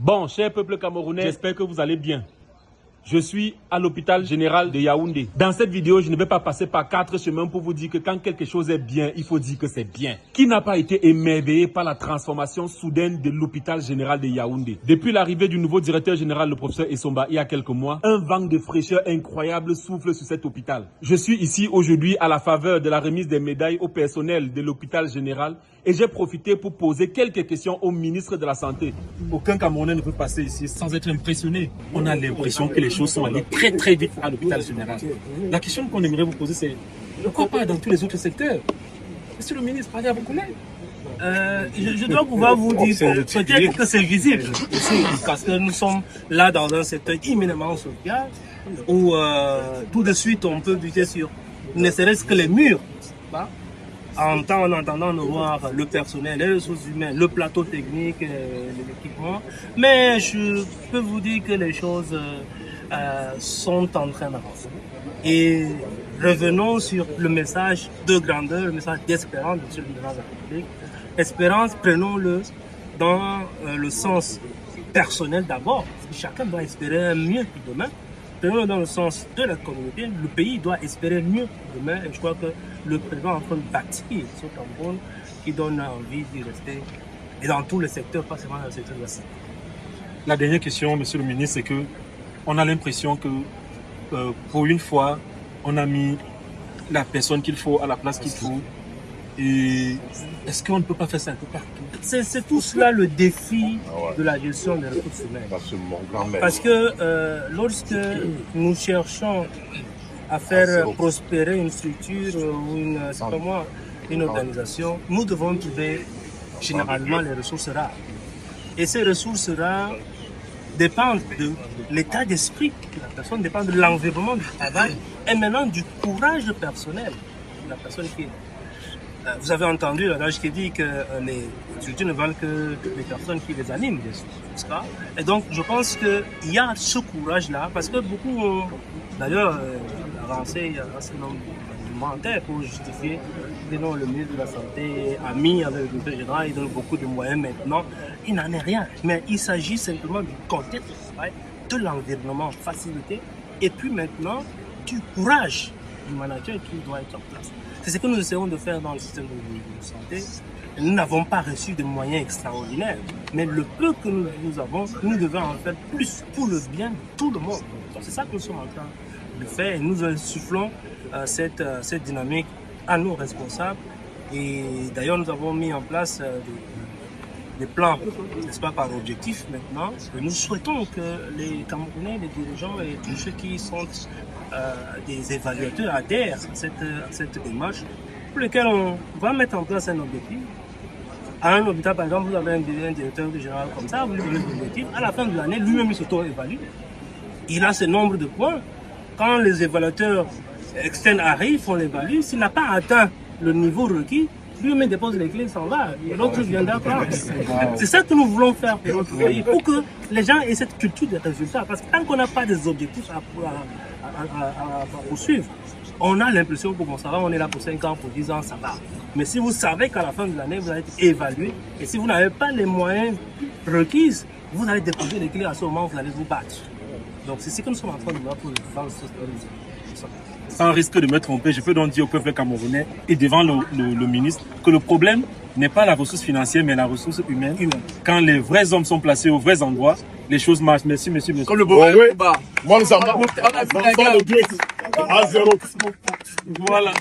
Bon, cher peuple camerounais, j'espère que vous allez bien. Je suis à l'hôpital général de Yaoundé. Dans cette vidéo, je ne vais pas passer par 4 chemins pour vous dire que quand quelque chose est bien, il faut dire que c'est bien. Qui n'a pas été émerveillé par la transformation soudaine de l'hôpital général de Yaoundé? Depuis l'arrivée du nouveau directeur général, le professeur Essomba, il y a quelques mois, un vent de fraîcheur incroyable souffle sur cet hôpital. Je suis ici aujourd'hui à la faveur de la remise des médailles au personnel de l'hôpital général et j'ai profité pour poser quelques questions au ministre de la Santé. Aucun Camerounais ne peut passer ici sans être impressionné. On a l'impression que les choses sont allées très très vite à l'hôpital général. La question qu'on aimerait vous poser, c'est pourquoi pas dans tous les autres secteurs? Monsieur le ministre, parlez à vos collègues. Je dois pouvoir vous dire peut-être que c'est visible aussi, parce que nous sommes là dans un secteur immédiatement social où tout de suite on peut buter sur ne serait-ce que les murs. En entendant de voir le personnel, les ressources humaines, le plateau technique, l'équipement. Mais je peux vous dire que les choses sont en train d'avancer. Et revenons sur le message de grandeur, le message d'espérance de M. le président de la République. Espérance, prenons-le dans le sens personnel d'abord, parce que chacun doit espérer un mieux que demain. Prenons-le dans le sens de la communauté, le pays doit espérer mieux demain, et je crois que le président est en train de bâtir ce Cameroun qui donne envie d'y rester, et dans tous les secteurs, pas seulement dans le secteur de la santé. La dernière question, monsieur le ministre, c'est que on a l'impression que pour une fois, on a mis la personne qu'il faut à la place qu'il faut. Et est-ce qu'on ne peut pas faire ça un peu partout? C'est tout cela le défi de la gestion des ressources humaines. Parce que lorsque nous cherchons à faire prospérer une structure ou une organisation, nous devons trouver généralement les ressources rares. Et ces ressources rares dépendent de l'état d'esprit de la personne, dépendent de l'environnement du travail et maintenant du courage personnel de la personne qui est là. Vous avez entendu l'adage qui dit que les structures ne valent que les personnes qui les animent, n'est-ce pas? Et donc, je pense qu'il y a ce courage-là, parce que beaucoup ont d'ailleurs avancé un certain nombre d'argumentaires pour justifier que non, le ministre de la Santé a mis avec le directeur général, il donne beaucoup de moyens maintenant. Il n'en est rien, mais il s'agit simplement du contexte de travail, de l'environnement facilité, et puis maintenant du courage du manager qui doit être en place. C'est ce que nous essayons de faire dans le système de santé. Nous n'avons pas reçu de moyens extraordinaires, mais le peu que nous avons, nous devons en faire plus pour le bien de tout le monde. C'est ça que nous sommes en train de faire et nous insufflons cette dynamique à nos responsables. Et d'ailleurs, nous avons mis en place des plans, n'est-ce pas, par objectif maintenant. Et nous souhaitons que les Camerounais, les dirigeants et tous ceux qui sont des évaluateurs adhèrent à cette démarche pour laquelle on va mettre en place un objectif. À un hôpital, par exemple, vous avez un directeur général comme ça, vous lui donnez des objectifs. À la fin de l'année, lui-même, il s'auto-évalue. Il a ce nombre de points. Quand les évaluateurs externes arrivent, on l'évalue. S'il n'a pas atteint le niveau requis, lui-même dépose les clés, il s'en va. Et l'autre viendra prendre. C'est ça que nous voulons faire pour notre pays, pour que les gens aient cette culture des résultats. Parce que tant qu'on n'a pas des objectifs à poursuivre, on a l'impression que bon, ça va, on est là pour 5 ans, pour 10 ans, ça va. Mais si vous savez qu'à la fin de l'année, vous allez être évalué, et si vous n'avez pas les moyens requis, vous allez déposer les clés à ce moment où vous allez vous battre. Donc c'est ce que nous sommes en train de voir pour défendre ce système. Sans risque de me tromper, je peux donc dire au peuple camerounais et devant le ministre que le problème n'est pas la ressource financière, mais la ressource humaine. Quand les vrais hommes sont placés aux vrais endroits, les choses marchent. Merci, monsieur. Comme le beau moi, nous avons le 2 à 0. Voilà.